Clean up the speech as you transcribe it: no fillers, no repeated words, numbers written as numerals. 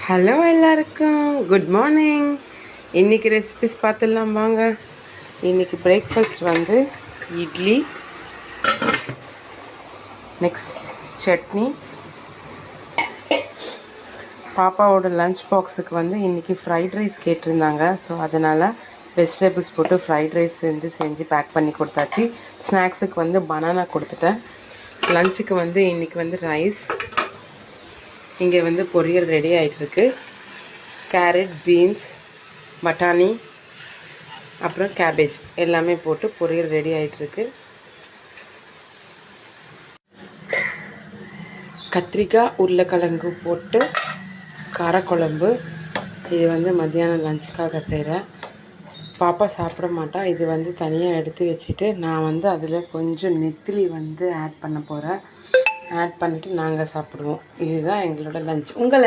Hello எல்லாருக்கும் good morning. இன்றைக்கி recipes பார்த்துடலாம் வாங்க. இன்றைக்கி பிரேக்ஃபாஸ்ட் வந்து இட்லி, நெக்ஸ்ட் சட்னி. பாப்பாவோட லஞ்ச் பாக்ஸுக்கு வந்து இன்றைக்கி ஃப்ரைட் ரைஸ் கேட்டிருந்தாங்க. ஸோ அதனால் வெஜிடபிள்ஸ் போட்டு ஃப்ரைட் ரைஸ் செஞ்சு பேக் பண்ணி கொடுத்தாச்சு. ஸ்நாக்ஸுக்கு வந்து பனானா கொடுத்துட்டேன். லஞ்சுக்கு வந்து இன்றைக்கி வந்து ரைஸ். இங்கே வந்து பொரியல் ரெடி ஆகிட்டுருக்கு. கேரட், பீன்ஸ், பட்டாணி, அப்புறம் கேபேஜ் எல்லாமே போட்டு பொரியல் ரெடி ஆகிட்டுருக்கு. கத்திரிக்காய், உருளைக்கிழங்கு போட்டு காரக்குழம்பு. இது வந்து மத்தியானம் லஞ்சுக்காக செய்கிறேன். பாப்பா சாப்பிட மாட்டா. இது வந்து தனியாக எடுத்து வச்சுட்டு நான் வந்து அதில் கொஞ்சம் நெத்திலி வந்து ஆட் பண்ண போகிறேன். ஆட் பண்ணிவிட்டு நாங்கள் சாப்பிடுவோம். இதுதான் எங்களோட லஞ்ச். உங்கள்